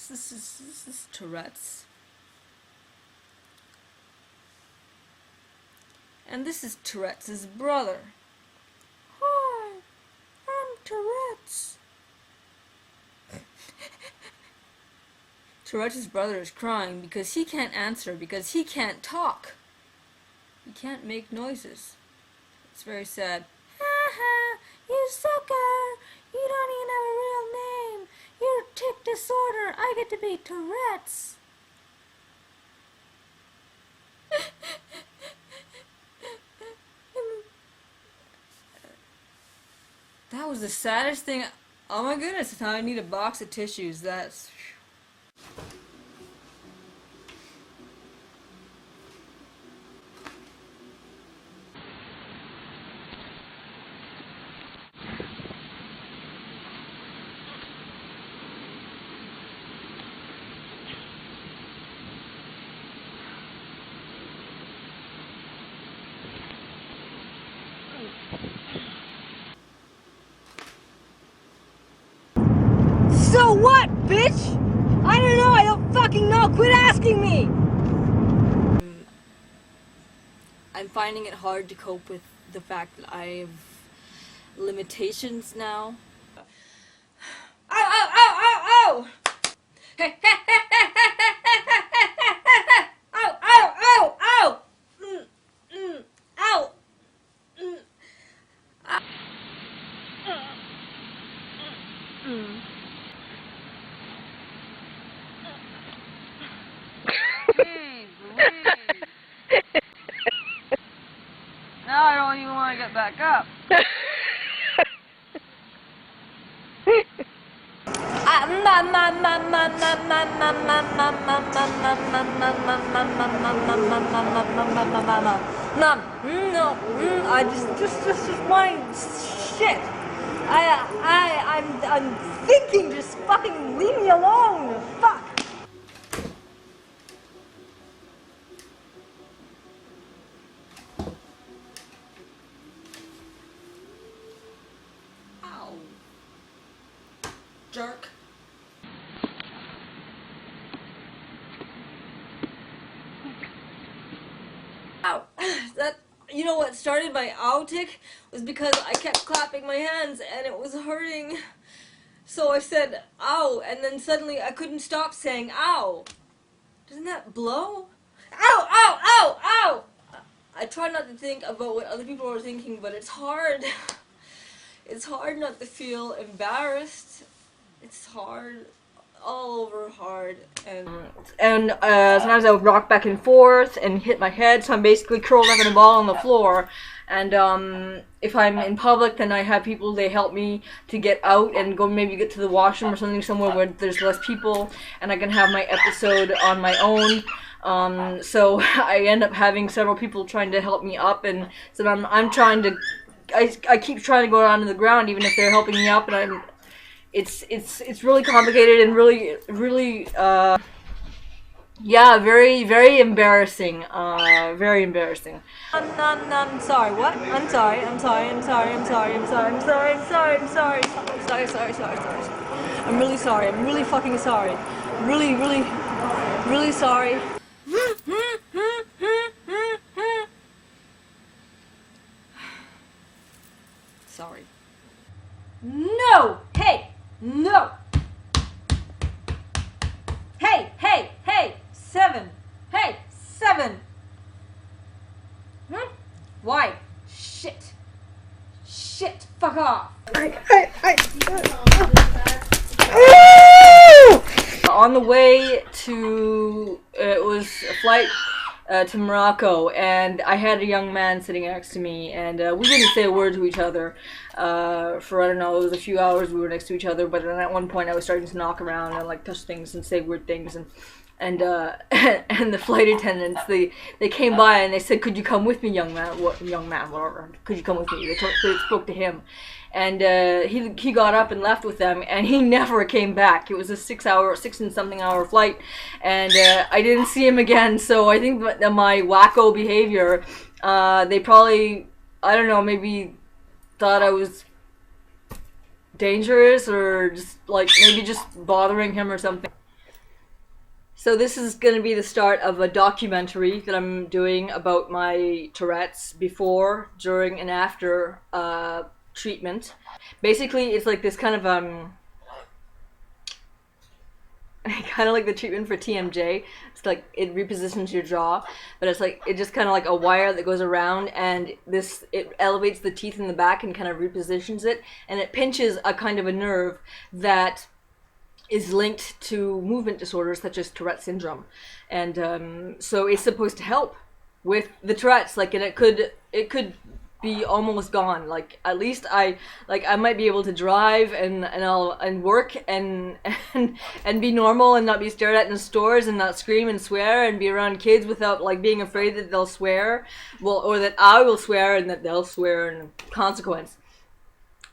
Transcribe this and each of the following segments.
This is Tourette's. And this is Tourette's brother. Hi, I'm Tourette's. Tourette's brother is crying because he can't answer, because he can't talk. He can't make noises. It's very sad. Haha, you sucker! You don't even have a real name. You're tic disorder. I get to be Tourette's. That was the saddest thing. Oh my goodness, now I need a box of tissues. That's... So what, bitch? I don't know, I don't fucking know, quit asking me! I'm finding it hard to cope with the fact that I have limitations now. Ow, ow, ow, ow, ow! Ow, ow, ow, ow! Ow! Now I don't even want to get back up. I just want shit. I'm thinking. Just fucking leave me alone. Fuck. Ow. Jerk. Ow. You know what started my ow tick was because I kept clapping my hands and it was hurting. So I said ow, and then suddenly I couldn't stop saying ow. Doesn't that blow? Ow, ow, ow, ow! I try not to think about what other people are thinking, but it's hard. It's hard not to feel embarrassed. It's hard. All over hard. And sometimes I would rock back and forth and hit my head, so I'm basically curled up in a ball on the floor. And if I'm in public, then I have people, they help me to get out and go maybe get to the washroom or something somewhere where there's less people, and I can have my episode on my own. So I end up having several people trying to help me up, and so I'm trying to, I keep trying to go down to the ground even if they're helping me up, and it's really complicated and really yeah, very embarrassing. Very embarrassing. I'm sorry. What? I'm sorry. I'm really sorry. I'm really fucking sorry. Really sorry. Sorry. No! Hey! No! Hey! 7! Hey! 7! Why? Shit! Fuck off! On the way to, it was a flight to Morocco, and I had a young man sitting next to me, and we didn't say a word to each other for, I don't know, it was a few hours we were next to each other, but then at one point I was starting to knock around and like touch things and say weird things, and the flight attendants, they came by and they said, "Could you come with me, young man, whatever, could you come with me?" They spoke to him, and he got up and left with them, and he never came back. It was a 6 and something hour flight, and I didn't see him again. So I think that my wacko behavior, they probably, I don't know, maybe thought I was dangerous, or just like maybe just bothering him or something. So this is going to be the start of a documentary that I'm doing about my Tourette's before, during, and after treatment. Basically, it's like this kind of kind of like the treatment for TMJ. It's like it repositions your jaw, but it's like it just kind of like a wire that goes around, and it elevates the teeth in the back and kind of repositions it, and it pinches a kind of a nerve that is linked to movement disorders such as Tourette syndrome, and so it's supposed to help with the Tourette's. Like, and it could be almost gone. Like, at least I might be able to drive and work and be normal and not be stared at in stores and not scream and swear and be around kids without like being afraid that they'll swear, or that I will swear and that they'll swear in consequence.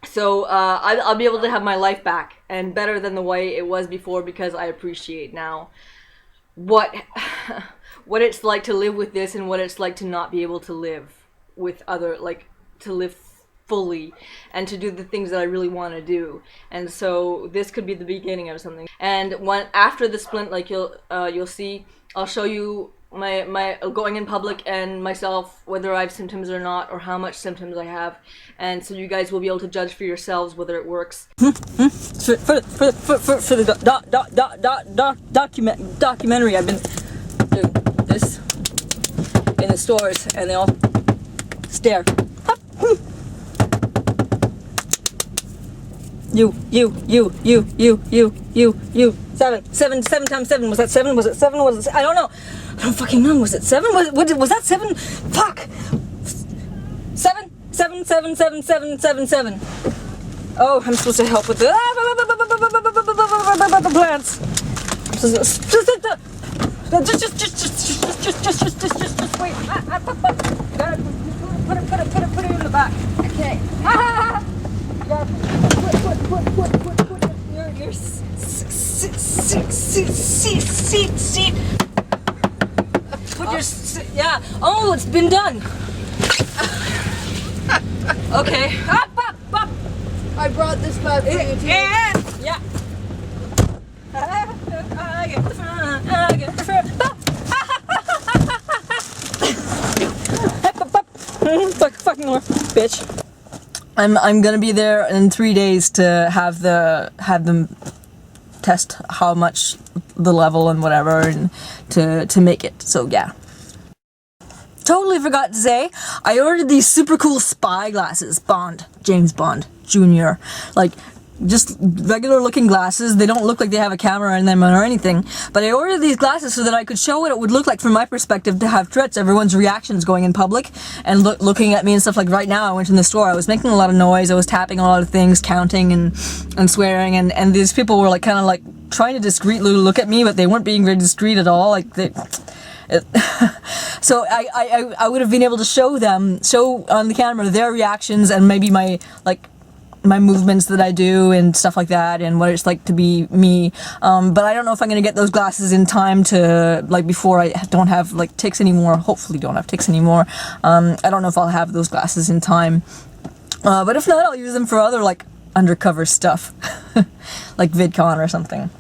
So I'll be able to have my life back, and better than the way it was before, because I appreciate now what it's like to live with this, and what it's like to not be able to live with other, like, to live fully and to do the things that I really want to do. And so this could be the beginning of something. And after the splint, like, you'll see, I'll show you my going in public and myself, whether I have symptoms or not, or how much symptoms I have, and so you guys will be able to judge for yourselves whether it works. For the documentary, I've been doing this in the stores, and they all stare. You. 7 times 7. Was that 7? Was it 7? Was it? I don't know. I don't fucking know. Was it 7? Was that 7? Fuck. 7. Oh, I'm supposed to help with the plants. Just wait. Put it in the back. Okay. Put your seat. Put your yeah. Oh, it's been done. Okay. Up. I brought this back for you too. Yeah. Fucking more, bitch. I'm gonna be there in 3 days to have them test how much the level and whatever, and to make it. So yeah. Totally forgot to say, I ordered these super cool spy glasses. James Bond Jr. Like, just regular looking glasses. They don't look like they have a camera in them or anything, but I ordered these glasses so that I could show what it would look like from my perspective to have Tourette's, everyone's reactions going in public and looking at me and stuff. Like, right now I went in the store, I was making a lot of noise, I was tapping a lot of things, counting and swearing, and these people were like kind of like trying to discreetly look at me, but they weren't being very discreet at all. Like, so I would have been able to show on the camera their reactions, and maybe my movements that I do and stuff like that, and what it's like to be me. But I don't know if I'm gonna get those glasses in time to, like, before I don't have like tics anymore. Hopefully don't have tics anymore. I don't know if I'll have those glasses in time. But if not, I'll use them for other like undercover stuff, like VidCon or something.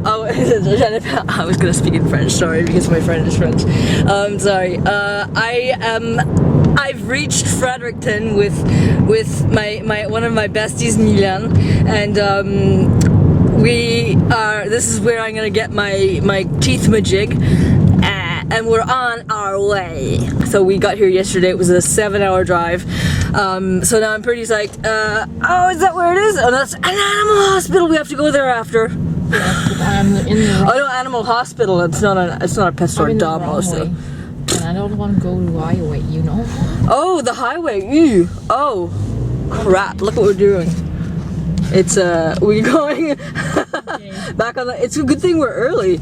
Oh, I was gonna speak in French, sorry, because my friend is French. Sorry. I've reached Fredericton with my one of my besties, Milan, and this is where I'm gonna get my teeth majig, and we're on our way. So we got here yesterday. It was a 7-hour drive. So now I'm pretty psyched. Oh, is that where it is? Oh, that's an animal hospital. We have to go there after. Oh no, animal hospital. It's not a pet store. Dog mostly. And I don't want to go to the highway, you know. Oh, the highway. Ew. Oh, crap! Look what we're doing. It's we're going back on the. It's a good thing we're early.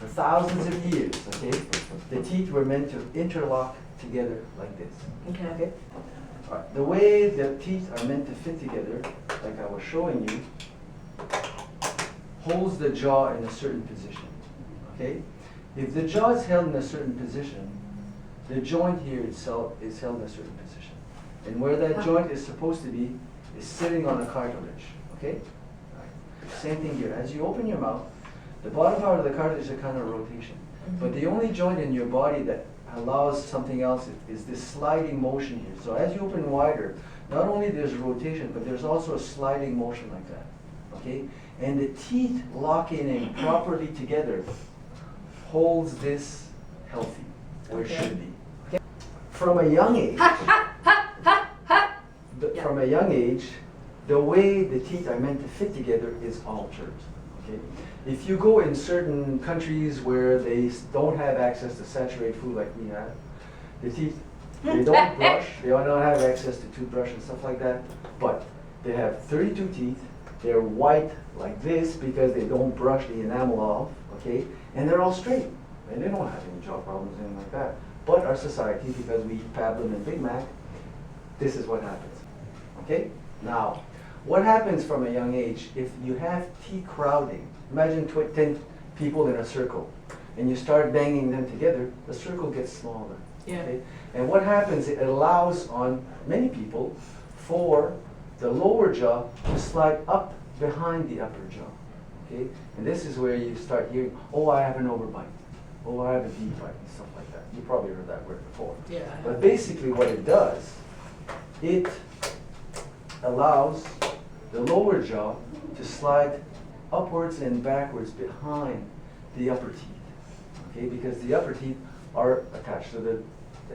for thousands of years, okay, the teeth were meant to interlock together like this. Okay? All right. The way the teeth are meant to fit together, like I was showing you, holds the jaw in a certain position. Okay? If the jaw is held in a certain position, the joint here itself is held in a certain position. And where that joint is supposed to be is sitting on a cartilage. Okay? All right. Same thing here. As you open your mouth, the bottom part of the cartilage is a kind of rotation. But the only joint in your body that allows something else is this sliding motion here. So as you open wider, not only there's rotation, but there's also a sliding motion like that. Okay? And the teeth locking in properly together holds this healthy, where it should be. Okay? From a young age, from a young age, the way the teeth are meant to fit together is altered. Okay? If you go in certain countries where they don't have access to saturated food like we have, the teeth, they don't brush, they don't have access to toothbrush and stuff like that, but they have 32 teeth, they're white like this because they don't brush the enamel off, okay, and they're all straight, and they don't have any jaw problems, anything like that. But our society, because we eat Pablum and Big Mac, this is what happens, okay? Now, what happens from a young age if you have teeth crowding? Imagine 10 people in a circle, and you start banging them together, the circle gets smaller. Yeah. Okay? And what happens, it allows on many people for the lower jaw to slide up behind the upper jaw. Okay? And this is where you start hearing, oh, I have an overbite. Oh, I have a deep bite, and stuff like that. You probably heard that word before. Yeah. But basically what it does, it allows the lower jaw to slide upwards and backwards behind the upper teeth, okay? Because the upper teeth are attached to the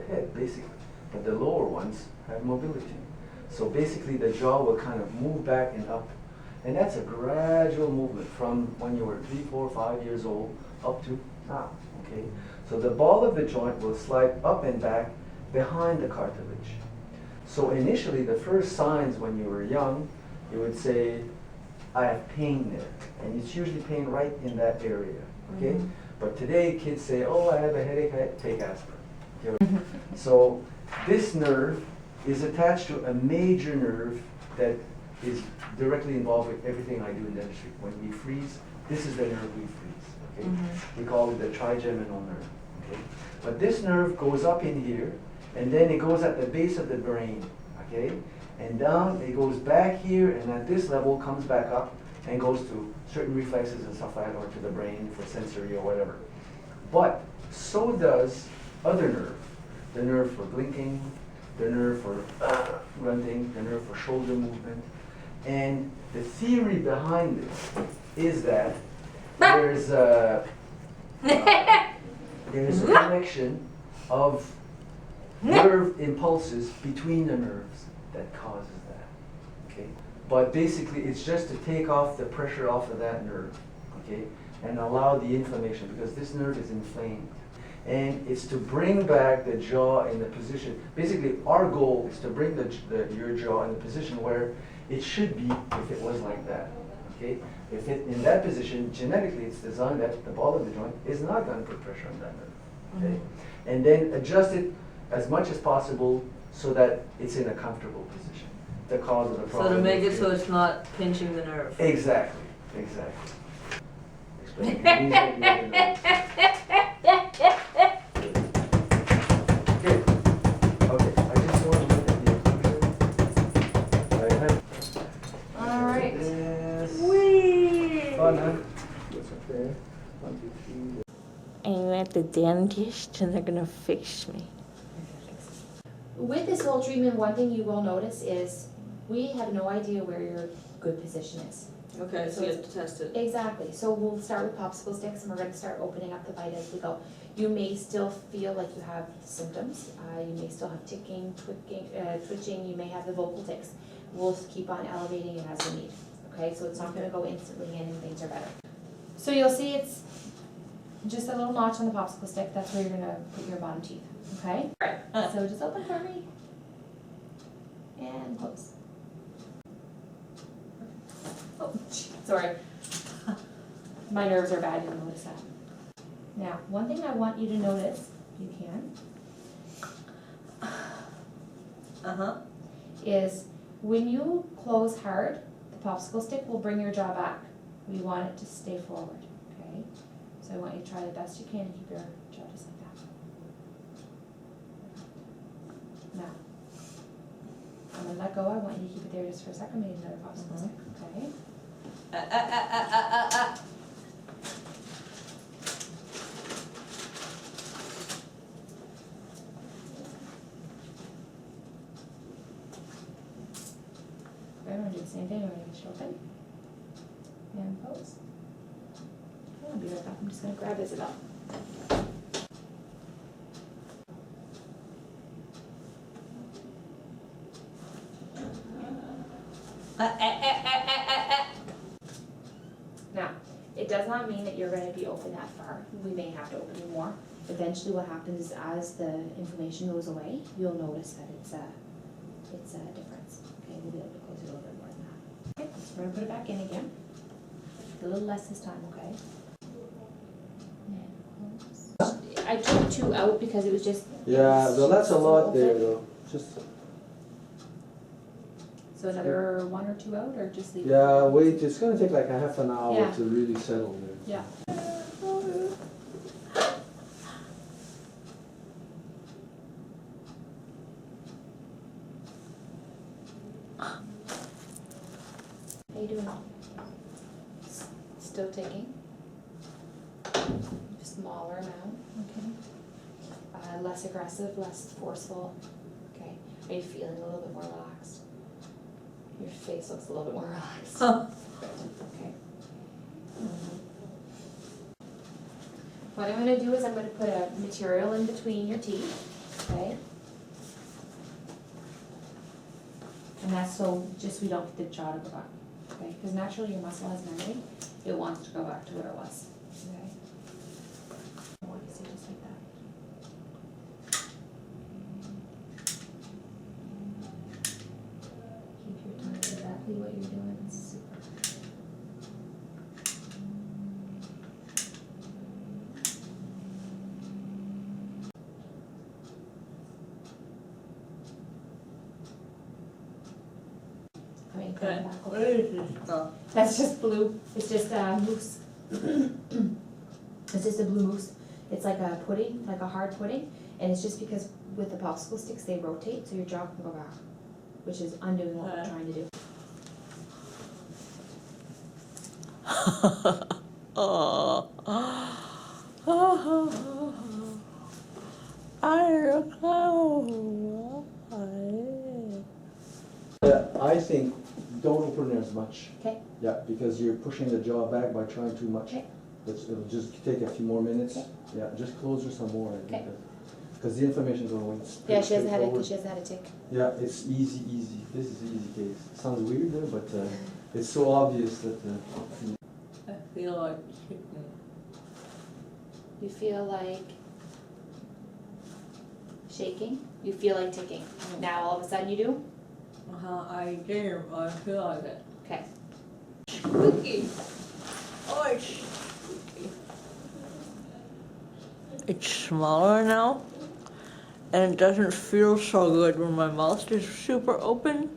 head, basically, but the lower ones have mobility. So basically the jaw will kind of move back and up, and that's a gradual movement from when you were 3, 4, 5 years old up to now, okay? So the ball of the joint will slide up and back behind the cartilage. So initially the first signs when you were young, you would say, I have pain there, and it's usually pain right in that area, okay? But today kids say, oh, I have a headache, take aspirin. Okay? So this nerve is attached to a major nerve that is directly involved with everything I do in dentistry. When we freeze, this is the nerve we freeze, okay? We call it the trigeminal nerve, okay? But this nerve goes up in here, and then it goes at the base of the brain, okay? And down, it goes back here, and at this level comes back up and goes to certain reflexes and stuff like that, or to the brain for sensory or whatever. But so does other nerve. The nerve for blinking, the nerve for grunting, the nerve for shoulder movement. And the theory behind this is that there's a connection of nerve impulses between the nerves that causes that, okay? But basically it's just to take off the pressure off of that nerve, okay? And allow the inflammation, because this nerve is inflamed. And it's to bring back the jaw in the position. Basically our goal is to bring your jaw in the position where it should be if it was like that, okay? If it in that position, genetically it's designed that the ball of the joint is not going to put pressure on that nerve, okay? And then adjust it as much as possible so that it's in a comfortable position. The cause of the problem. So to make it so it's not pinching the nerve. Exactly, exactly. Explain it easier than the other nerves. Okay, I just want to look at the occlusion. I have All right. this. Whee! Fun, huh? That's okay. 1, 2, 3. I'm at the dentist and they're gonna fix me. With this whole treatment, one thing you will notice is we have no idea where your good position is. Okay, so you have to test it. Exactly. So we'll start with popsicle sticks, and we're going to start opening up the bite as we go. You may still feel like you have symptoms. You may still have ticking, twitching. You may have the vocal tics. We'll keep on elevating it as we need. Okay, so it's not going to go instantly in and things are better. So you'll see it's just a little notch on the popsicle stick. That's where you're going to put your bottom teeth. Okay? Right. So just open for me. And close. Oh, sorry. My nerves are bad, you'll notice that. Now, one thing I want you to notice, if you can, is when you close hard, the popsicle stick will bring your jaw back. We want it to stay forward, okay? So I want you to try the best you can to keep your jaw just like that. Now, I'm gonna let go. I want you to keep it there just for a second. Maybe another popsicle stick, okay? I'm gonna do the same thing. I'm gonna get you open. And pose. I'll be right back. I'm just gonna grab Isabel. Now, it does not mean that you're going to be open that far. We may have to open you more. Eventually what happens is as the inflammation goes away, you'll notice that it's a difference. Okay, we'll be able to close it a little bit more than that. Okay, so we're going to put it back in again. A little less this time, okay? I took 2 out because it was just... Yeah, well, that's a lot there, though. Just. So another 1 or 2 out, or just leave it? Yeah, wait, it's gonna take like a half an hour Yeah. to really settle there. Yeah. How you doing? Still taking? Smaller amount, okay. Less aggressive, less forceful, okay. Are you feeling a little bit more relaxed? Your face looks a little bit more relaxed. Okay. What I'm gonna do is I'm gonna put a material in between your teeth, okay? And that's so just we don't get the jaw to go back, okay? Because naturally your muscle has memory, it wants to go back to where it was, okay? I want you to stay just like that. Keep your tongue exactly what you're doing, it's super. I mean, Okay. back. What is this stuff? That's just blue. It's just mousse. It's just a blue mousse. It's like a pudding, like a hard pudding, and it's just because with the popsicle sticks they rotate, so your jaw can go back, which is undoing what we're Okay. trying to do. Yeah, I think don't open it as much. Okay. Yeah, because you're pushing the jaw back by trying too much. Okay. It'll just take a few more minutes. Okay. Yeah, just close her some more. I think Okay. because the inflammation's going. Yeah, she hasn't had it because she hasn't had a tick. Yeah, it's easy. This is easy case. Sounds weird there, but it's so obvious that. I feel like chicken. You feel like shaking. You feel like ticking. Now all of a sudden you do. I do. I feel like it. Okay. Spooky. Oh, it's spooky. It's smaller now, and it doesn't feel so good when my mouth is super open.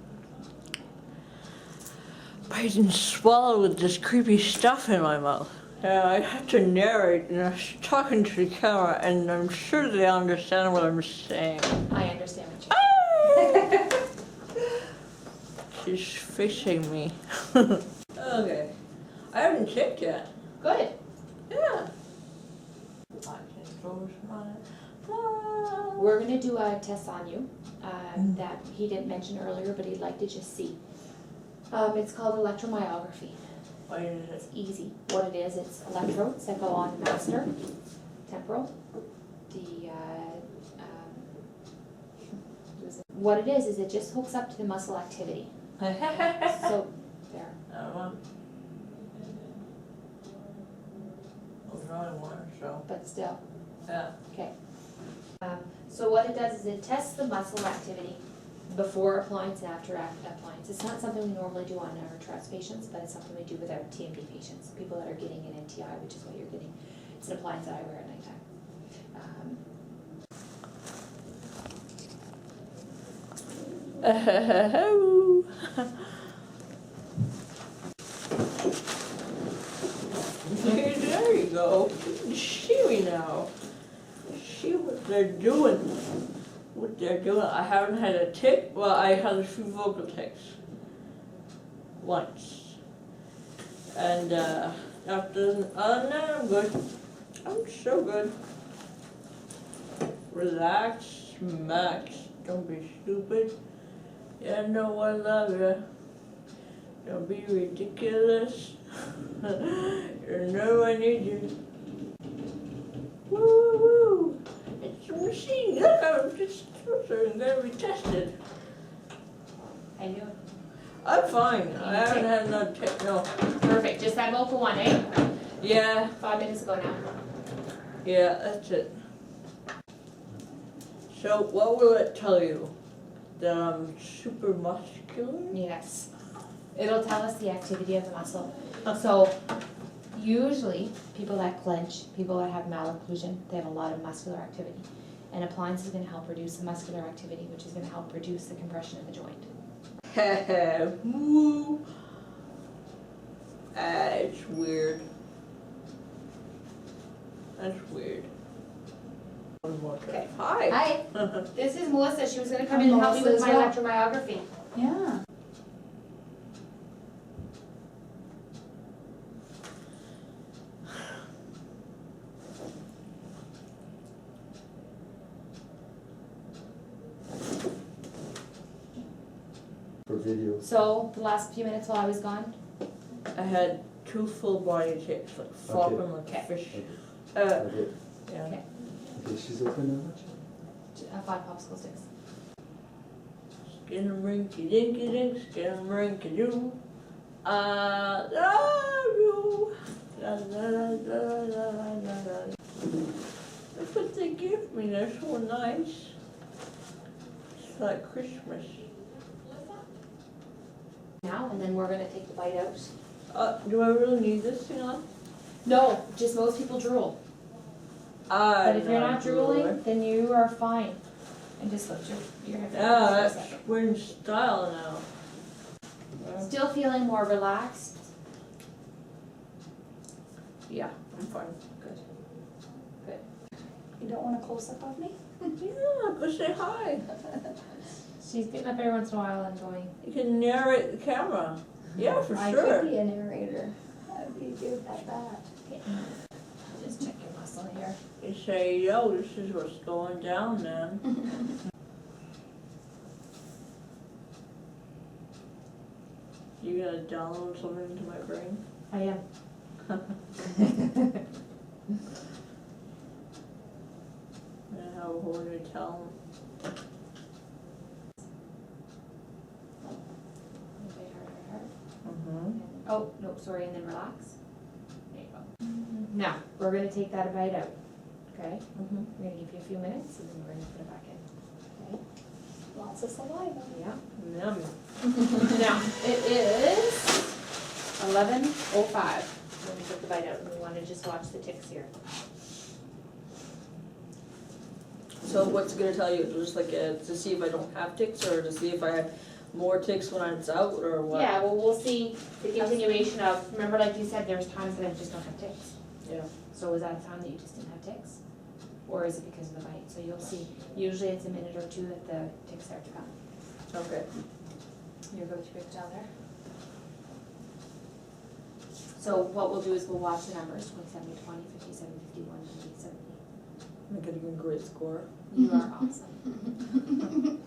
But I didn't swallow with this creepy stuff in my mouth. Yeah, I have to narrate, and I'm talking to the camera, and I'm sure they understand what I'm saying. I understand what you're saying. She's fishing me. Okay. I haven't checked yet. Good. Yeah. I just close my eyes. We're gonna do a test on you that he didn't mention earlier, but he'd like to just see. It's called electromyography. What is it? It's easy. What it is, it's electrodes that go on the master, temporal, what it is it just hooks up to the muscle activity. So, there. I'm drawing one, so. But still, Yeah. okay. So what it does is it tests the muscle activity before appliance and after appliance. It's not something we normally do on our Tourette's patients, but it's something we do with our TMD patients, people that are getting an NTI, which is what you're getting. It's an appliance that I wear at nighttime. There you go. See me now. See what they're doing. What they're doing. I haven't had a tick. Well, I had a few vocal ticks. Once. And after other than that, I'm good. I'm so good. Relax, Max. Don't be stupid. Yeah, no, I love you. Don't be ridiculous. You know I need you. Woo woo! It's a machine. Look, I'm just gonna be tested. I knew it. I'm fine. I haven't had another tick. No. Perfect, just that vocal one, eh? Yeah. 5 minutes ago now. Yeah, that's it. So, what will it tell you? That I'm super muscular? Yes. It'll tell us the activity of the muscle. So usually people that clench, people that have malocclusion, they have a lot of muscular activity. And appliance is going to help reduce the muscular activity, which is going to help reduce the compression of the joint. Woo. It's weird. That's weird. One more time. Okay. Hi. Hi, this is Melissa. She was going to come in and help me with my electromyography. Yeah. For video. So the last few minutes while I was gone, I had 2 full body ticks, like flopping like a fish. Okay. Yeah. Okay. Okay, she's open now. 5 popsicle sticks. Skin a rinky dinky dink, skin a rinky doo. I love you. La la la la la la la. That's what they give me. They're so nice. It's like Christmas. Now, and then we're going to take the bite out. Do I really need this thing on? No, just most people drool. But if you're not drooling, then you are fine. And just lift your head Yeah, for a that's second. we're in style now. Still feeling more relaxed? Yeah, I'm fine. Good. You don't want a close-up of me? Yeah, go say hi. She's getting up every once in a while and going, You can narrate the camera. Yeah, for I sure. could be a narrator. I'd be good at that. just check your muscle here. You say, yo, this is what's going down, man. You gonna download something into my brain? I am. And have a whole new talent. Mm-hmm. Oh, no, sorry, and then relax. There you go. Now, we're gonna take that bite out, okay? Mm-hmm. We're gonna give you a few minutes and then we're gonna put it back in, okay? Lots of saliva. Yeah. Yummy. Now, it is 11:05 when we took the bite out and we wanna just watch the ticks here. So what's it gonna tell you? Just like to see if I don't have ticks, or to see if I have more ticks when it's out, or what? Yeah, well, we'll see the continuation of, remember like you said, there's times that I just don't have ticks. Yeah. So was that a time that you just didn't have ticks? Or is it because of the bite? So you'll see, usually it's a minute or two that the ticks start to come. Okay. Your go-to paper towel there. So what we'll do is we'll watch the numbers, 27, 20, 57, 51, 58, 70. I'm getting a great score. You are awesome.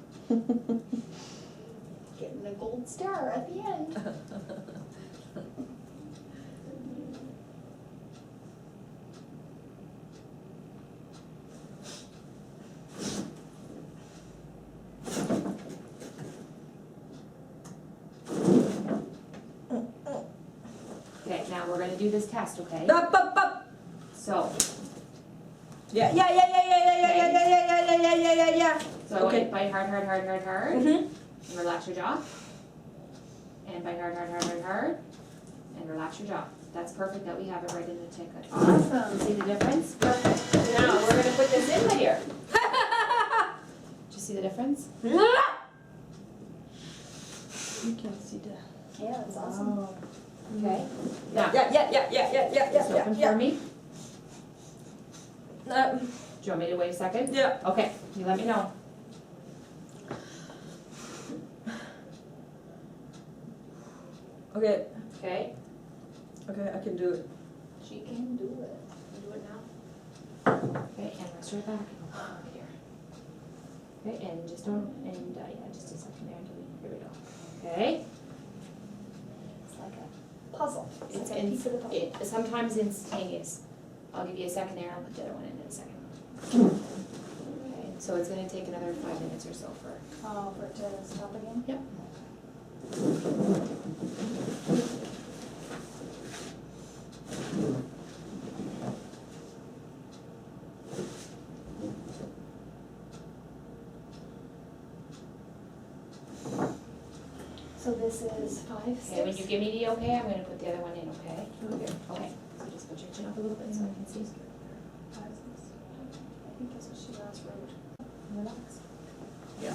Getting a gold star at the end. Okay, now we're gonna do this test, okay? Up, up, up. So, Yeah, yeah, yeah, yeah, yeah, yeah, yeah, yeah, yeah, yeah, yeah, yeah, yeah, yeah. so Okay. bite hard, hard, hard, hard, hard. Mhm. And relax your jaw. And bite hard, hard, hard, hard, hard. And relax your jaw. That's perfect that we have it right in the ticket. Awesome. See the difference? Perfect. Now, we're gonna put this in here. Did you see the difference? You can't see that. Yeah, that's awesome. Okay. Now, Yeah. just open for me. Uh, Do you want me to wait a second? yeah. Okay, you let me know. Okay. Okay. Okay, I can do it. She can do it. Do it now. Okay, and rest your back. Over here. Okay, and just don't, and yeah, just a second there until here we go. Okay. It's like a puzzle. It's like a piece of the puzzle. Sometimes instantaneous. I'll give you a second there, I'll put the other one in a second. Okay, so it's gonna take another 5 minutes or so for. Oh, for it to stop again? Yep. So this is 5 steps? Okay, when you give me the okay, I'm gonna put the other one in, okay? Okay, so just put your chin up a little bit so I can see. 5 steps. I think that's what she last wrote. Relax. Yeah.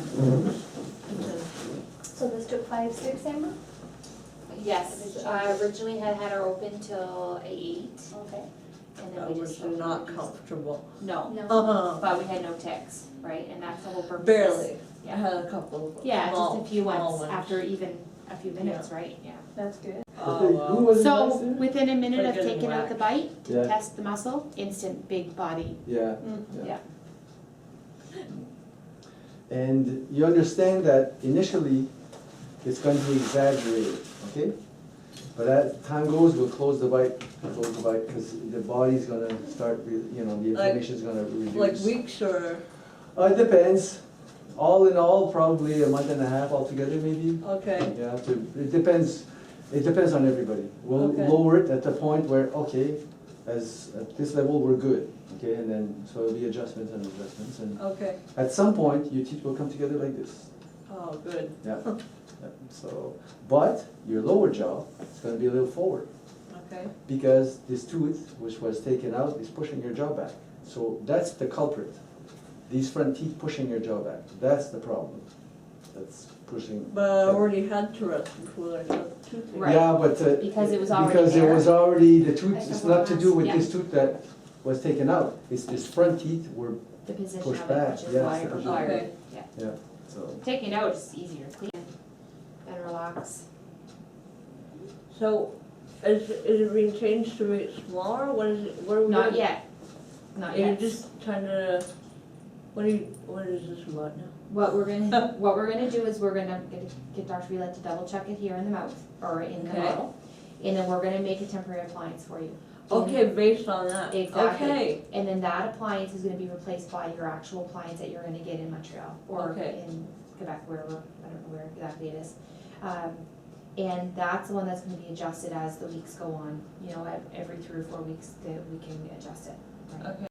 So this took 5 sticks, Amber? Yes, I originally had her open till 8, Okay. and I then we was just. not comfortable. No, No. but we had no ticks, right, and that's the whole purpose. Barely. I Yeah. had a couple of Yeah, small, just a few small ones, after even a few minutes, right, yeah. That's good. Oh, Who wow. was it So, last year? within a minute Like of getting taking out the whacked. bite, to Yeah. test the muscle, instant big body, Yeah. yeah. And you understand that initially, it's going to be exaggerated, okay? But as time goes, we'll close the bite, because the body's gonna start, the inflammation's gonna reduce. Like weeks or, It depends. All in all, probably a month and a half altogether, maybe. okay, Yeah, it depends on everybody. We'll Okay. lower it at the point where, okay, at this level, we're good, okay? And then, so it'll be adjustments, and okay. at some point, your teeth will come together like this. Oh, good. Yeah. Yeah, so, but your lower jaw is gonna be a little forward, Okay. because this tooth, which was taken out, is pushing your jaw back. So that's the culprit. These front teeth pushing your jaw back. That's the problem. That's pushing. But I already had Tourette's before I got tooth. Right. Yeah, but. Because it was already Because it there. was already, the tooth, Like it's the not to do with Yeah. this tooth that was taken out. It's this front teeth were, The position Push of it, back, which is yes, why the it position. required, Okay. yeah. yeah, so. Taking it out is easier, clean and relax. So, is it being changed to make it smaller? What is it, what are we Not doing? yet, not You're yet. just trying to, what is this about now? What we're gonna do is we're gonna get Dr. Villette to double check it here in the mouth, or in the Okay. model. And then we're gonna make a temporary appliance for you. Okay, based on that. Exactly. Okay, And then that appliance is gonna be replaced by your actual appliance that you're gonna get in Montreal, or Okay. in Quebec, wherever, I don't know where exactly it is. And that's the one that's gonna be adjusted as the weeks go on, every 3 or 4 weeks that we can adjust it. Right. okay.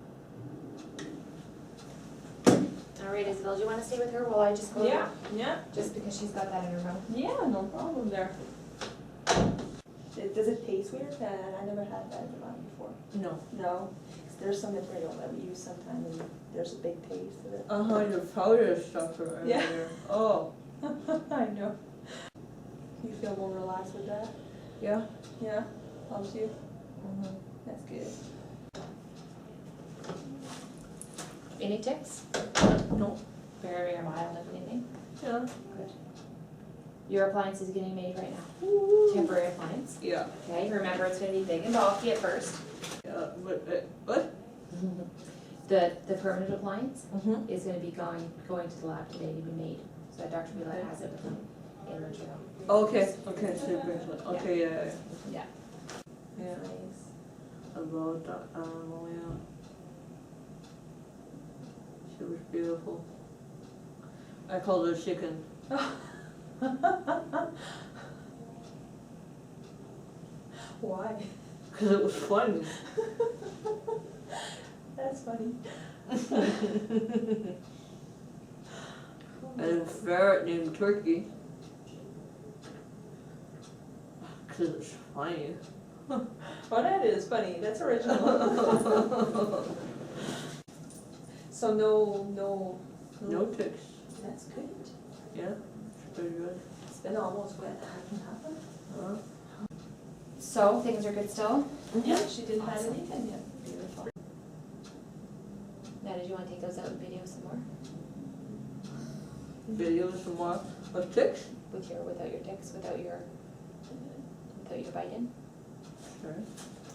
All right, Isabel, do you wanna stay with her while I just go? Yeah, yeah, Just because she's got that in her mouth. yeah, no problem there. Does it taste weird? I never had that in mine before. No. No, 'cause there's some material that we use sometimes and there's a big taste of it. Your powder stuff or Yeah. there. Oh, I know. You feel more relaxed with that? yeah. Yeah, helps you? Mhm. That's good. Any ticks? No. Very, very mild, if anything. Yeah. Good. Your appliance is getting made right now. Temporary appliance. Yeah. Okay, remember it's gonna be big and bulky at first. Yeah, but, what? The permanent appliance Mm-hmm. is gonna be going to the lab today to be made. So that Dr. Villette has it with him in Montreal. Okay, okay, so bracelet. Okay, yeah. Yeah. Yeah. Nice. About that animal, yeah. She was beautiful. I called her chicken. Why? Because it was fun. That's funny. And a ferret named Turkey. Because it's funny. Oh, that is funny, that's original. So no ticks. That's good. Yeah, pretty good. It's been almost wet. Uh, So, things are good still? Yeah, she didn't have anything yet. Beautiful. Now, did you wanna take those out and video some more? Videos from what? Of ticks? Without your ticks, without your bite in? Sure. Do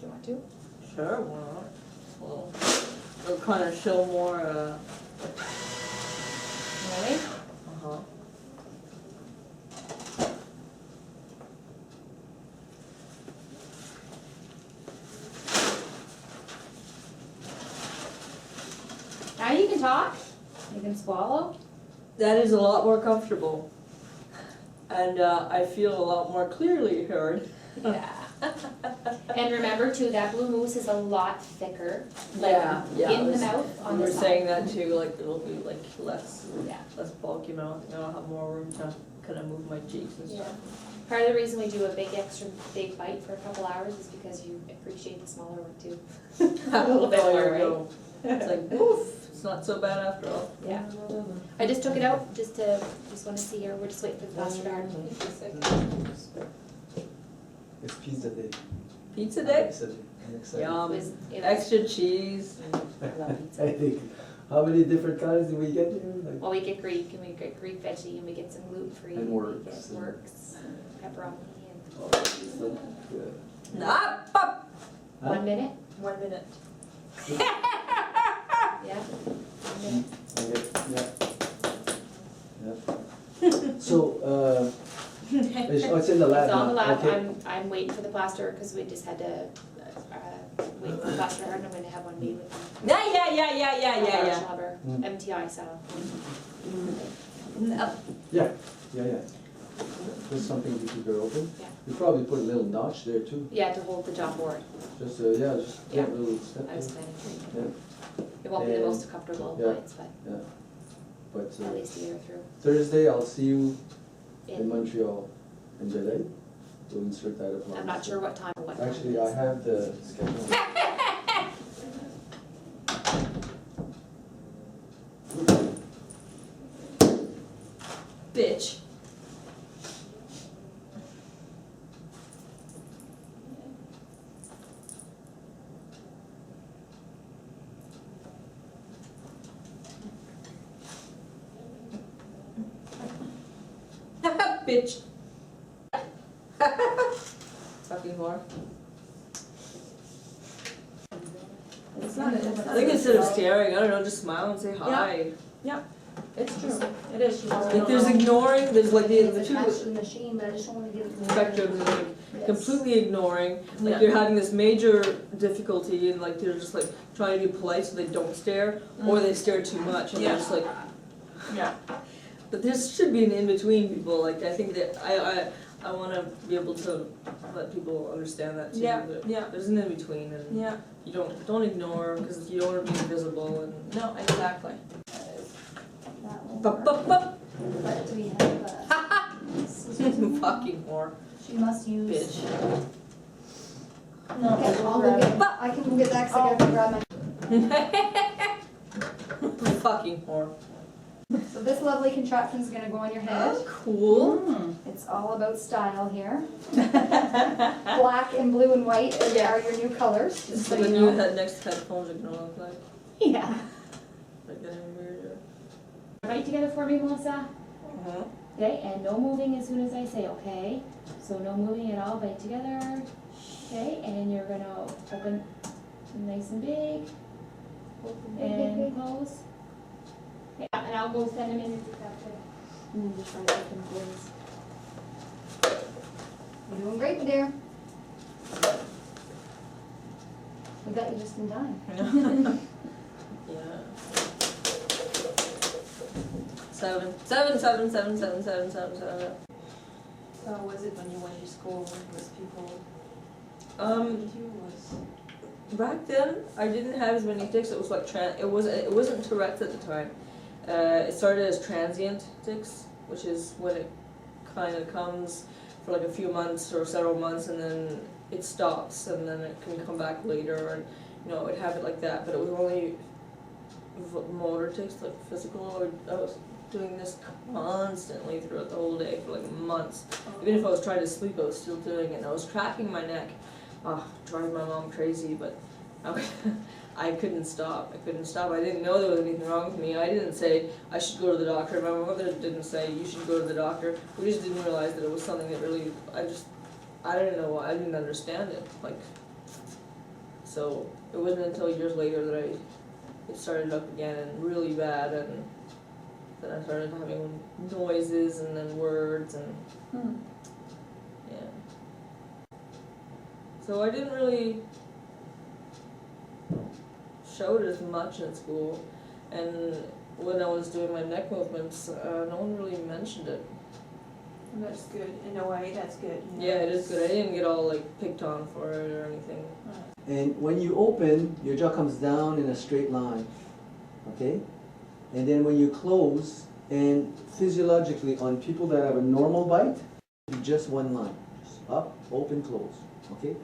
you want to? Sure, why not? Well, it'll kind of show more, Really? uh-huh. Now you can talk? You can swallow? That is a lot more comfortable. And I feel a lot more clearly heard. Yeah. And remember too, that blue mousse is a lot thicker, like Yeah, yeah, in the this- mouth, on We the were side. saying that too, like it'll be like less Yeah. bulky mouth, and I'll have more room to kind of move my cheeks and Yeah. stuff. Part of the reason we do a extra big bite for a couple hours is because you appreciate the smaller one too. A little bit There more, you right? go. It's like, woof, it's not so bad after all. Yeah. I just took it out, just wanna see her, we're just waiting for the plaster to harden. It's pizza day. Pizza day? I'm excited. It Yum. was, Extra cheese. I love pizza. I think, how many different kinds do we get here? Like, Well, we get Greek, and we get Greek veggie, and we get some gluten-free. And we works, get and- works, pepperoni, oh, it's like, Ah, pop. and 1 minute, 1 minute. yeah. 1 minute. Okay, yeah. So, it's in the lab It's on the now, lab, okay. I'm waiting for the plaster, cause we just had to, wait for the plaster to harden, I'm gonna have one made with them. Yeah. She'll have her Mm. MTI style. Yeah. Just something to keep it open. Yeah. You probably put a little notch there too. Yeah, to hold the job board, Just, Yeah. a little step I was there. planning to. It won't be the And- most comfortable of yeah. nights, but But at least a year through. Thursday, I'll see you in In, Montreal, in July. We'll insert that appliance. I'm not sure what time or what time it Actually, is. I have the schedule. Bitch. Bitch. Fucking whore. It's not, it's not. I think instead of staring, I don't know, just smile and say hi. It's true, it is. She doesn't Like there's know. ignoring, there's like the It's two attached to the machine, but I just don't wanna give it to the. spectrums, like Yes. completely ignoring, like Yeah. you're having this major difficulty and like they're just like trying to be polite so they don't stare, or they stare too much and they're Yeah. just like, Yeah. but there should be an in-between people, like I think that I wanna be able to let people understand that too, Yeah, that yeah. there's an in-between and Yeah, you don't ignore them because you don't wanna be invisible and no, exactly. That will bup, work. bup, bup. But we have, scissors in there? Fucking whore, She must use. bitch. No, okay, I'll go get, I can go get that, 'cause I gotta grab my. Fucking whore. So this lovely contraption's gonna go on your head. Cool. It's all about style here. Black and blue and white are your new colors, just so So the you new know. next headphones are gonna look like, Yeah. like getting weirder. Right together for me, Melissa? Uh-huh. Okay, and no moving as soon as I say, okay? So no moving at all, bite together. Okay, and you're gonna open nice and big and close. Okay, and I'll go send them in and just try to get them closed. You're doing great, my dear. We got you just in time. Yeah. 7, 7, 7, 7, 7, 7, 7, 7. So was it when you went to school, was people, you was? Back then, I didn't have as many tics. It was like it wasn't Tourette's at the time. It started as transient tics, which is when it kind of comes for like a few months or several months, and then it stops and then it can come back later, and you know, I'd have it like that. But it was only motor tics, like physical. I was doing this constantly throughout the whole day for like months. Even if I was trying to sleep, I was still doing it. And I was cracking my neck. Driving my mom crazy, but I couldn't stop. I didn't know there was anything wrong with me. I didn't say I should go to the doctor. My mother didn't say you should go to the doctor. We just didn't realize that it was something that really, I didn't know why. I didn't understand it. Like, so it wasn't until years later that it started up again and really bad, and then I started having noises and then words and yeah. So I didn't really show it as much in school, and when I was doing my neck movements, no one really mentioned it. And that's good. In a way, that's good. You know? Yeah, it is good. I didn't get all like picked on for it or anything. And when you open, your jaw comes down in a straight line, okay? And then when you close, and physiologically on people that have a normal bite, it's just one line, just up, open, close, okay?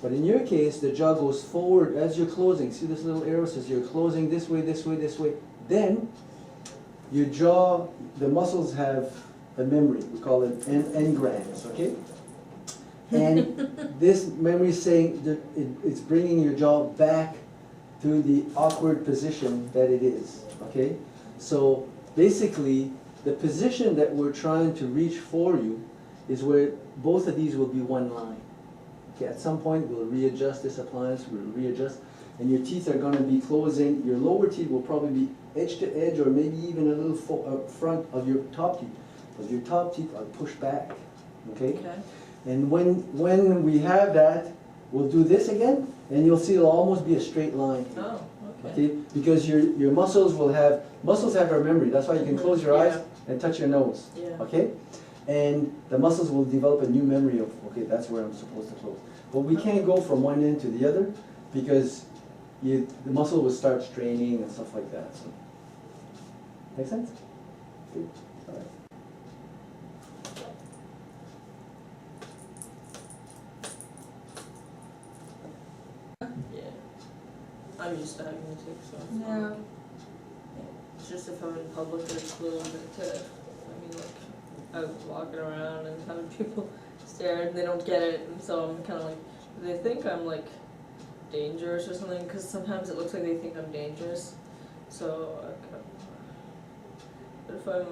But in your case, the jaw goes forward as you're closing. See this little arrow says you're closing this way, this way, this way. Then your jaw, the muscles have a memory. We call it engrams, okay? And this memory is saying that it's bringing your jaw back to the awkward position that it is, okay? So basically, the position that we're trying to reach for you is where both of these will be one line. Okay, at some point we'll readjust this appliance, we'll readjust, and your teeth are going to be closing. Your lower teeth will probably be edge to edge, or maybe even a little front of your top teeth. But your top teeth are pushed back, okay? And when we have that, we'll do this again, and you'll see it'll almost be a straight line. Oh, Okay? Because your muscles have our memory. That's why you can close your eyes and touch your nose. Yeah. Okay? And the muscles will develop a new memory of, okay, that's where I'm supposed to close. But we can't go from one end to the other because the muscle will start straining and stuff like that. So, make sense? Good. All right. Yeah. I'm used to having to take so. Yeah. It's just if I'm in public, it's a little bit, I mean, like, I was walking around and having people stare and they don't get it, and so I'm kind of like, do they think I'm like dangerous or something? Because sometimes it looks like they think I'm dangerous. So, but if I'm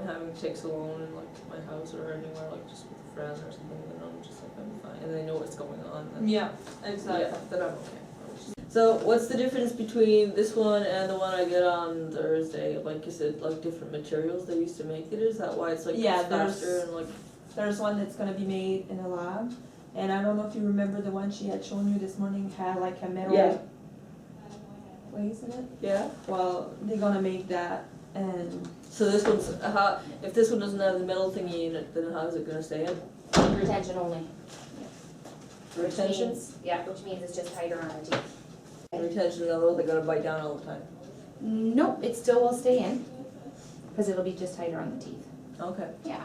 having takes alone in like my house or anywhere, like just with a friend or something, then I'm just like, I'm fine, and they know what's going on. Then, Yeah, exactly. yeah, then I'm okay. So what's the difference between this one and the one I get on Thursday? Like, is it like different materials they used to make it? Is that why it's like Yeah, faster and like? There's one that's gonna be made in a lab, and I don't know if you remember the one she had shown you this morning had like a metal place in it. Yeah. Well, they're gonna make that, and So this one's if this one doesn't have the metal thingy in it, then how is it gonna stay in? Retention only. Retention. Which means it's just tighter on the teeth. Retention, in other words, they're gonna bite down all the time. Nope, it still will stay in, because it'll be just tighter on the teeth. Okay. Yeah.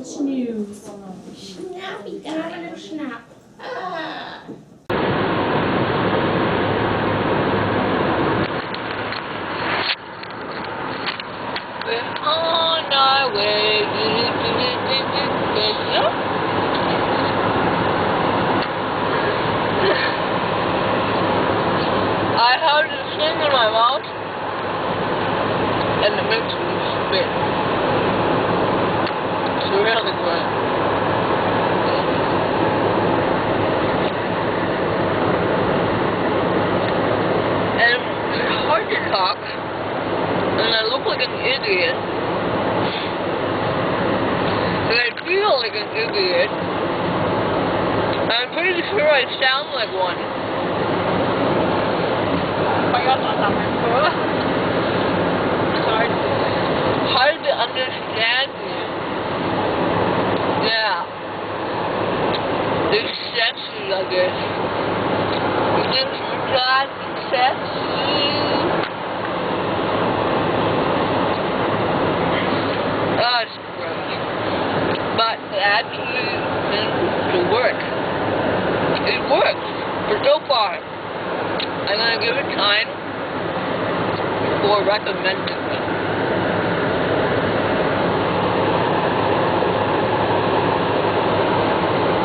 Snooze. Snappy guy. Snap. Ah. We're on our way. I have this thing in my mouth, and it makes me spit. It's really good. And it's hard to talk, and I look like an idiot. And I feel like an idiot. I'm pretty sure I sound like one. Hard to understand me. Yeah. It's sexy, I guess. It's not sexy. but it actually seems to work. It works for so far. I'm gonna give it time before recommending it.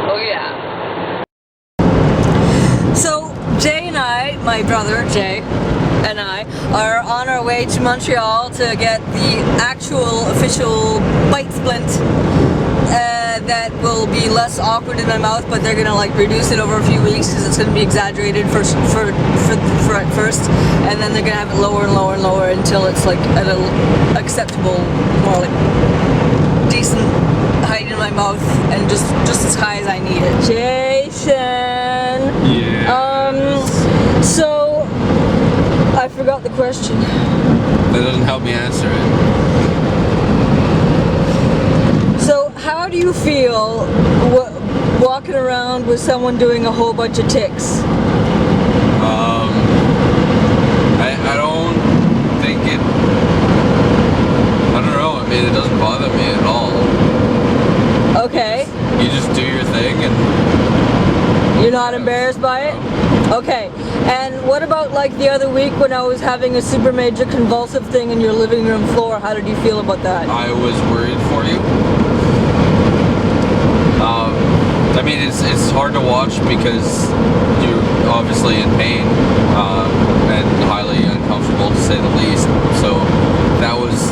Oh yeah. So Jay and I, my brother Jay and I, are on our way to Montreal to get the actual official bite splint that will be less awkward in my mouth, but they're gonna like reduce it over a few weeks because it's gonna be exaggerated for at first, and then they're gonna have it lower and lower and lower until it's like at an acceptable, more like decent height in my mouth, and just as high as I need it. Jason. Yeah. So I forgot the question. That doesn't help me answer it. So how do you feel walking around with someone doing a whole bunch of ticks? I don't think it. I don't know. I mean, it doesn't bother me at all. Okay. You just do your thing and. You're not embarrassed by it? Okay. And what about like the other week when I was having a super major convulsive thing in your living room floor? How did you feel about that? I was worried for you. I mean, it's hard to watch because you're obviously in pain and highly uncomfortable to say the least. So that was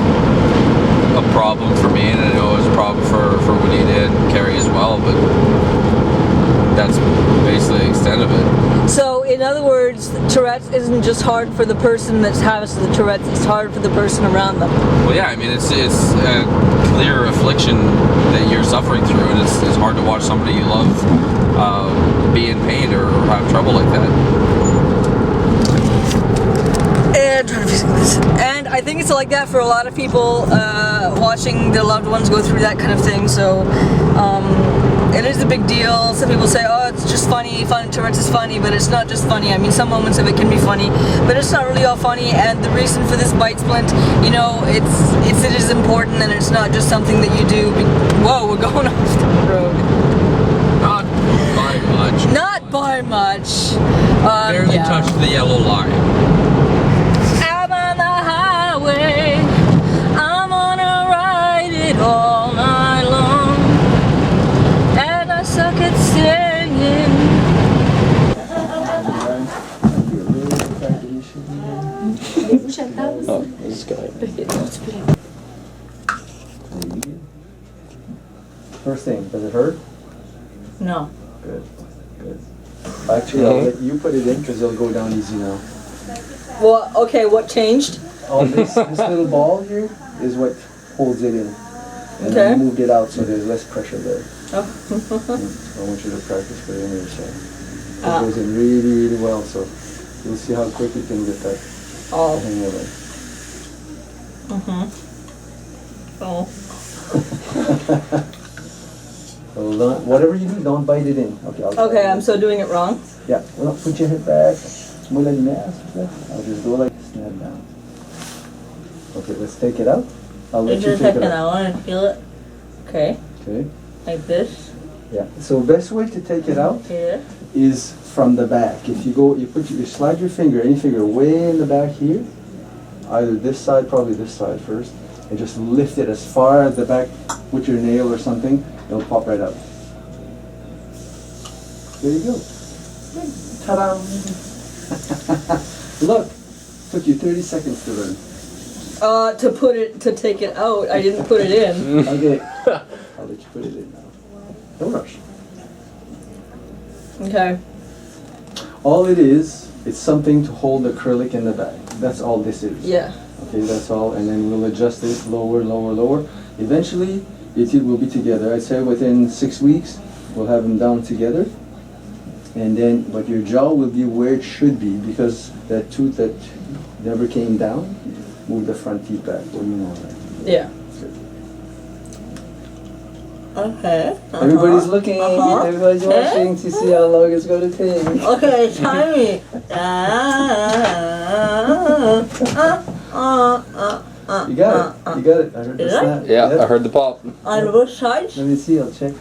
a problem for me, and I know it was a problem for Juanita and Carrie as well, but that's basically the extent of it. So, in other words, Tourette's isn't just hard for the person that has the Tourette's, it's hard for the person around them. Well, yeah, I mean, it's a clear affliction that you're suffering through, and it's hard to watch somebody you love be in pain or have trouble like that. And I think it's like that for a lot of people watching their loved ones go through that kind of thing, so it is a big deal. Some people say, oh, it's just funny, Tourette's is funny, but it's not just funny. I mean, some moments of it can be funny, but it's not really all funny, and the reason for this bite splint, you know, it is important, and it's not just something that you do. Whoa, we're going off the road. Not by much. Not by much. Barely touched the yellow line. I'm on the highway, I'm gonna ride it all night long, and I suck at singing. Oh, this guy. First thing, does it hurt? No. Good, good. Actually, I'll let you put it in because it'll go down easy now. Well, okay, what changed? Oh, this little ball here is what holds it in. And Okay. then we moved it out so there's less pressure there. Oh. I want you to practice putting it in your chair. It Ah. goes in really, really well, so you'll see how quick you can get that Oh. hang of it. Oh. So whatever you do, don't bite it in. Okay, Okay, I'm so doing it wrong. Yeah, well, put your head back. Mula ni mask. I'll just go like snap down. Okay, let's take it out. I'll let you take it out. I want to feel it. Okay, Okay. like this. Yeah. So best way to take it out Here. is from the back. If you go, you slide your finger, any finger, way in the back here. Either this side, probably this side first, and just lift it as far as the back with your nail or something. It'll pop right out. There you go. Ta-da! Look, took you 30 seconds to learn. To take it out, I didn't put it in. Okay, I'll let you put it in now. Don't rush. Okay. All it is, it's something to hold the acrylic in the back. That's all this is. Yeah. Okay, that's all, and then we'll adjust it lower, lower, lower. Eventually, it will be together. I say within 6 weeks, we'll have them down together. And then, but your jaw will be where it should be because that tooth that never came down, move the front teeth back. Well, you know that. Yeah. Okay. Everybody's looking, everybody's watching to see how long it's going to take. Okay, time me. You got it. You got it. I heard the Did I? snap. Yeah, Yep. I heard the pop. On both sides? Let me see. I'll check.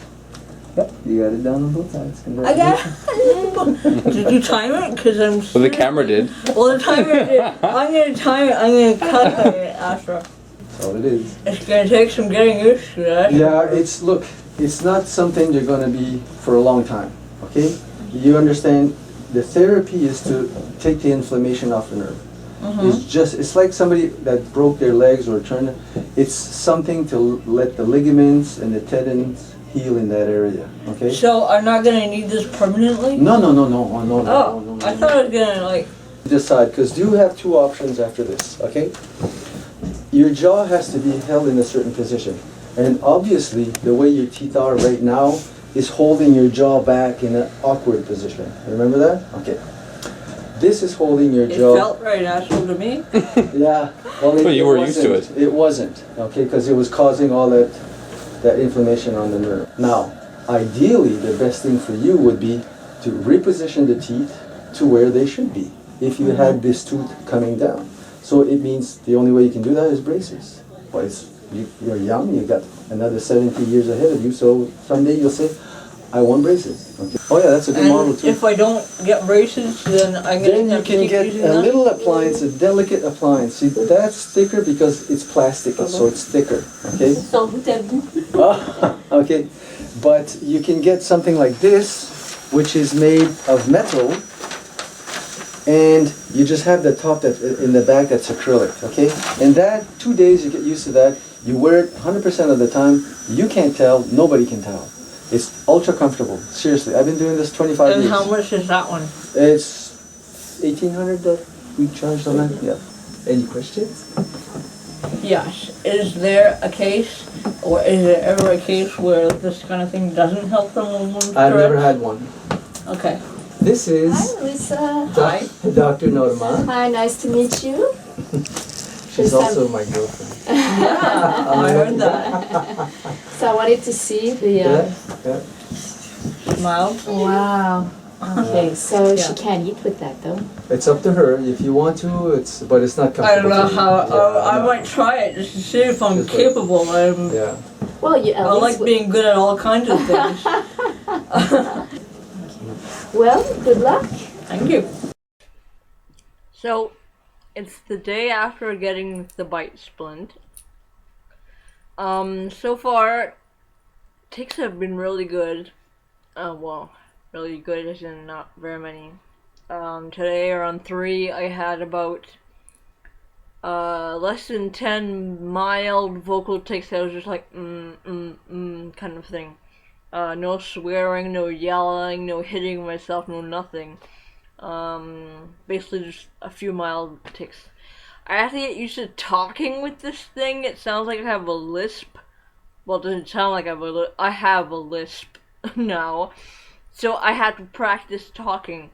Yep. You got it down on both sides. I got it. Did you time it? Because I'm Well, the camera did. Well, the timer did. I'm going to time it. I'm going to calculate it after. That's all it is. It's going to take some getting used to that. Yeah, look, it's not something you're gonna be for a long time, okay? You understand, the therapy is to take the inflammation off the nerve. It's like somebody that broke their legs or turned, it's something to let the ligaments and the tendons heal in that area, okay? So I'm not going to need this permanently? No. Oh, I thought I was going to like... Decide, because you have two options after this, okay? Your jaw has to be held in a certain position. And obviously, the way your teeth are right now is holding your jaw back in an awkward position. Remember that? Okay. This is holding your It jaw. felt very natural to me. Yeah. Well, Well, you it were used to wasn't. It wasn't, okay, because it was causing all that inflammation on the nerve. Now, ideally, the best thing for you would be to reposition the teeth to where they should be if you had this tooth coming down. So it means the only way you can do that is braces. But you're young, you've got another 70 years ahead of you, so someday you'll say, I want braces. Okay. Oh yeah, that's a good model And too. if I don't get braces, then I'm going Then to you have to can keep get using a them? little appliance, a delicate appliance. See, that's thicker because it's plastic, so it's thicker, okay? Okay, but you can get something like this, which is made of metal, and you just have the top that in the back that's acrylic, okay? And that, 2 days you get used to that. You wear it 100% of the time. You can't tell, nobody can tell. It's ultra comfortable, seriously. I've been doing this 25 years. And how much is that one? It's 1,800 that we charged on that, yeah. Any questions? Yes. Is there a case, or is there ever a case where this kind of thing doesn't help someone with I've never Tourette's? had one. Okay. This is Hi, Lisa. Hi. Dr. Norma. Hi, nice to meet you. She's This also my girlfriend. Yeah, I heard that. So I wanted to see the. Yeah. Smile. Wow. Okay, so Yeah. she can't eat with that though. It's up to her. If you want to, but it's not comfortable. I don't know for you. how, Yeah, I know. might try it just to see if I'm Just wait. capable. Yeah. Well, you at I least. like being good at all kinds of things. Well, good luck. Thank you. So, it's the day after getting the bite splint. So far, ticks have been really good. Well, really good as in not very many. Today around 3, I had about less than 10 mild vocal tics that was just like kind of thing. No swearing, no yelling, no hitting myself, no nothing. Basically just a few mild tics. I have to get used to talking with this thing. It sounds like I have a lisp. Well, it doesn't sound like I have a lisp now. So I had to practice talking.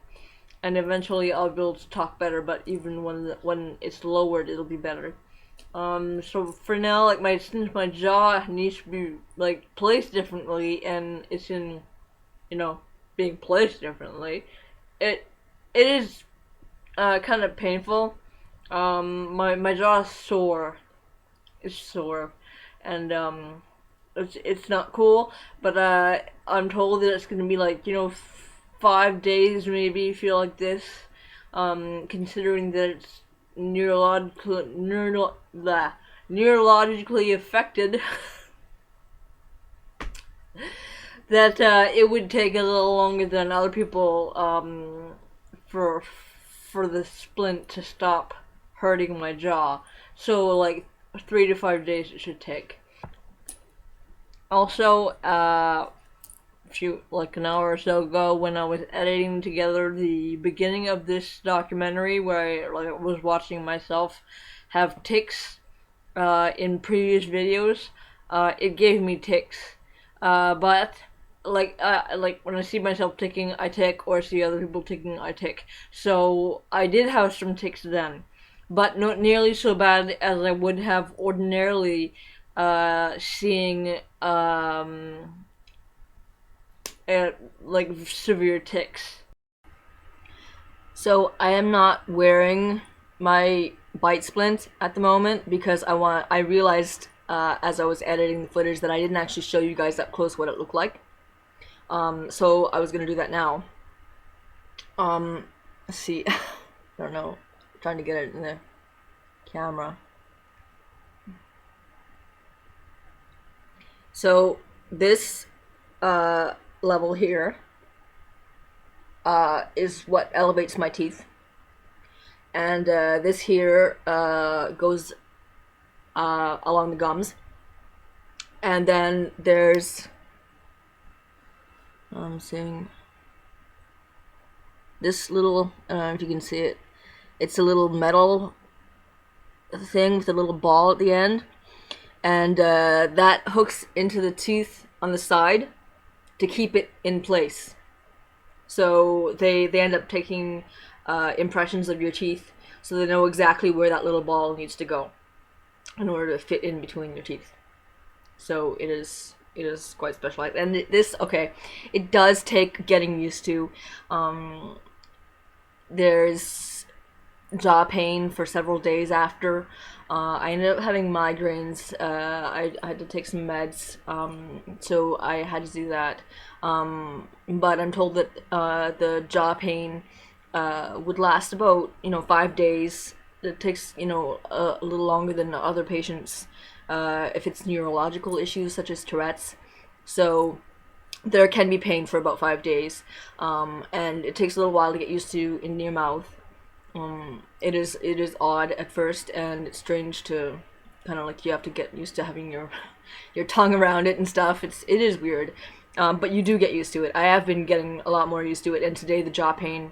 And eventually I'll be able to talk better, but even when it's lowered, it'll be better. So for now, like since my jaw needs to be like placed differently, and it's in, being placed differently, it is kind of painful. My jaw is sore. It's sore, and it's not cool. But I'm told that it's gonna be like 5 days maybe feel like this, considering that it's neurologically affected. That it would take a little longer than other people for the splint to stop hurting my jaw. So like 3 to 5 days it should take. Also, an hour or so ago, when I was editing together the beginning of this documentary, where I was watching myself have tics in previous videos, it gave me tics. But like when I see myself ticking, I tick, or see other people ticking, I tick. So I did have some tics then, but not nearly so bad as I would have ordinarily seeing severe tics. So I am not wearing my bite splint at the moment because I realized as I was editing the footage that I didn't actually show you guys up close what it looked like. So I was gonna do that now. Let's see. I don't know. I'm trying to get it in the camera. So this level here is what elevates my teeth, and this here goes along the gums, and then there's I'm seeing this little, I don't know if you can see it, it's a little metal thing with a little ball at the end, and that hooks into the tooth on the side to keep it in place. So they end up taking impressions of your teeth, so they know exactly where that little ball needs to go in order to fit in between your teeth. So it is quite specialized. And this, okay, it does take getting used to. There's jaw pain for several days after. I ended up having migraines. I had to take some meds, so I had to do that. But I'm told that the jaw pain would last about 5 days. It takes a little longer than other patients if it's neurological issues such as Tourette's. So there can be pain for about 5 days, and it takes a little while to get used to in your mouth. It is odd at first, and it's strange to kind of like you have to get used to having your tongue around it and stuff. It is weird, but you do get used to it. I have been getting a lot more used to it, and today the jaw pain,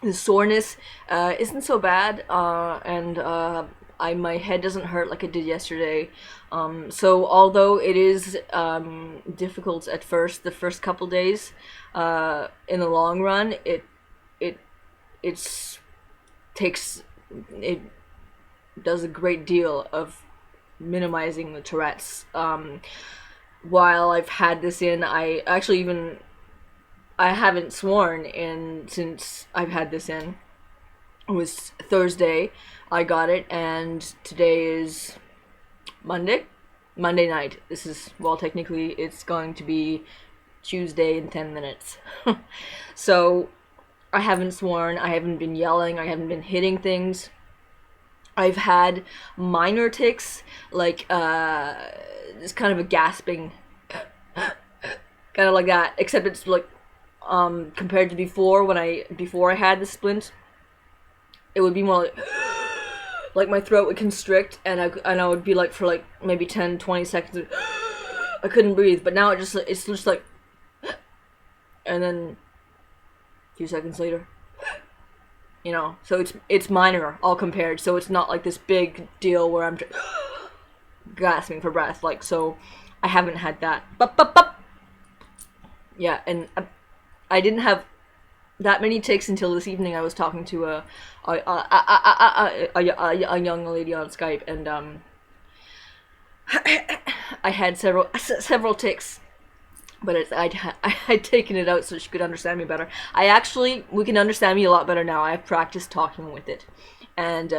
the soreness isn't so bad, and my head doesn't hurt like it did yesterday. So although it is difficult at first, the first couple days, in the long run, it does a great deal of minimizing the Tourette's. While I've had this in, I haven't sworn since I've had this in. It was Thursday I got it, and today is Monday night. This is, well, technically it's going to be Tuesday in 10 minutes. So I haven't sworn, I haven't been yelling, I haven't been hitting things. I've had minor tics, like it's kind of a gasping, kind of like that, except it's like compared to before I had the splint, it would be more like my throat would constrict, and I would be like for like maybe 10-20 seconds I couldn't breathe. But now it's just like, and then a few seconds later, so it's minor all compared, so it's not like this big deal where I'm gasping for breath, like, so I haven't had that. Yeah, and I didn't have that many tics until this evening. I was talking to a young lady on Skype, and I had several tics, but I'd taken it out so she could understand me better. We can understand me a lot better now. I've practiced talking with it, and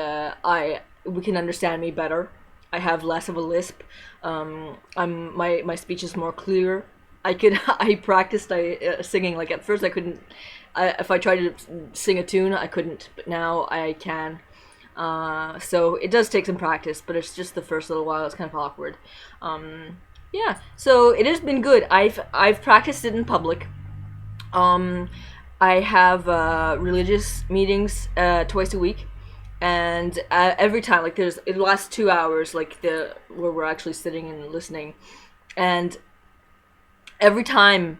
we can understand me better. I have less of a lisp. My speech is more clear. I practiced singing. Like at first I couldn't. If I tried to sing a tune, I couldn't, but now I can. So it does take some practice, but it's just the first little while. It's kind of awkward. Yeah, so it has been good. I've practiced it in public. I have religious meetings twice a week, and every time, like it lasts 2 hours, like where we're actually sitting and listening, and every time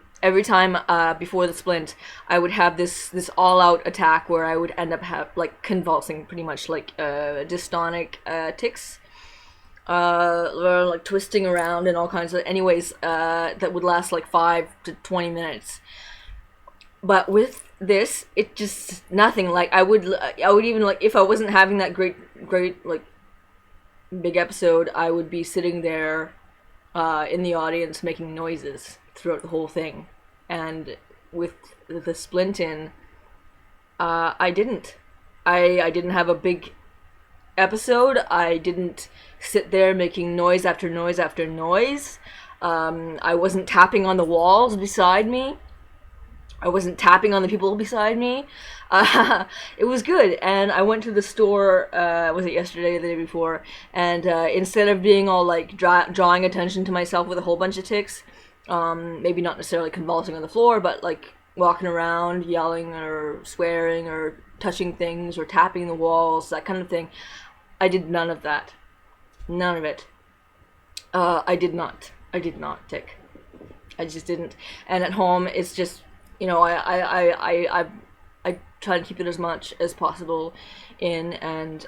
before the splint, I would have this all-out attack where I would end up convulsing, pretty much like dystonic tics, or like twisting around and all kinds of. Anyways, that would last like 5 to 20 minutes. But with this, it just nothing. Like I would even, like, if I wasn't having that great like big episode, I would be sitting there in the audience making noises throughout the whole thing. And with the splint in, I didn't. I didn't have a big episode. I didn't sit there making noise after noise after noise. I wasn't tapping on the walls beside me. I wasn't tapping on the people beside me. It was good. And I went to the store, was it yesterday or the day before? And instead of being all like drawing attention to myself with a whole bunch of tics, maybe not necessarily convulsing on the floor, but like walking around, yelling or swearing or touching things or tapping the walls, that kind of thing, I did none of that. None of it. I did not tic. I just didn't. And at home, it's just, you know, I try to keep it as much as possible in, and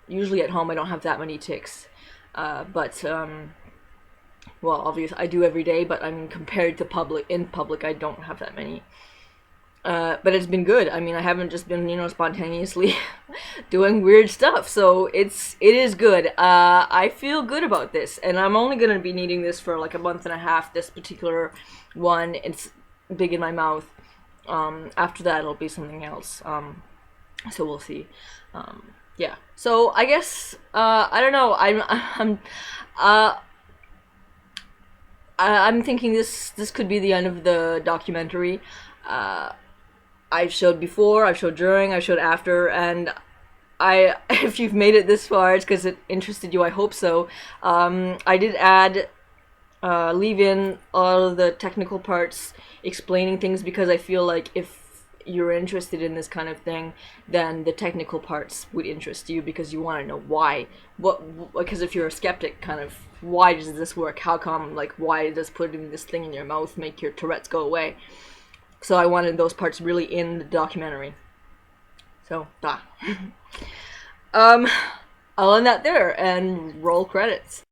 usually at home I don't have that many tics. But well, obviously I do every day, but I mean, compared to in public, I don't have that many. But it's been good. I mean, I haven't just been, you know, spontaneously doing weird stuff. So it is good. I feel good about this, and I'm only gonna be needing this for like a month and a half. This particular one, it's big in my mouth. After that, it'll be something else. So we'll see. Yeah. So I guess I don't know. I'm thinking this could be the end of the documentary. I've showed before, I've showed during, I've showed after, and if you've made it this far, it's because it interested you, I hope so. I did leave in all of the technical parts explaining things, because I feel like if you're interested in this kind of thing, then the technical parts would interest you, because you want to know why. Because if you're a skeptic, kind of, why does this work? How come, like, why does putting this thing in your mouth make your Tourette's go away? So I wanted those parts really in the documentary. So, I'll end that there and roll credits.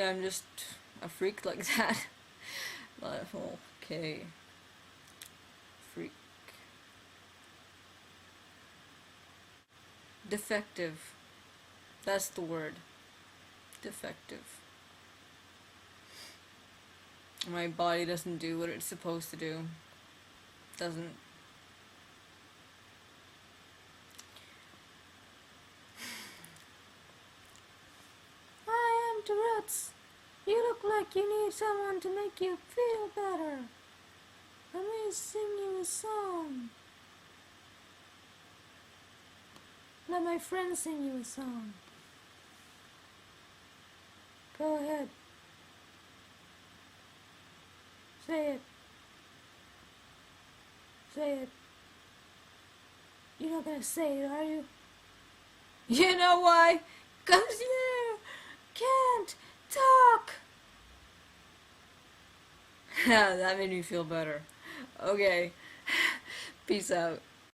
I'm just a freak like that. But, okay. Freak. Defective. That's the word. Defective. My body doesn't do what it's supposed to do. Doesn't. I am Tourette's. You look like you need someone to make you feel better. Let me sing you a song. Let my friend sing you a song. Go ahead. Say it. Say it. You're not gonna say it, are you? You know why? 'Cause you can't talk. That made me feel better. Okay. Peace out.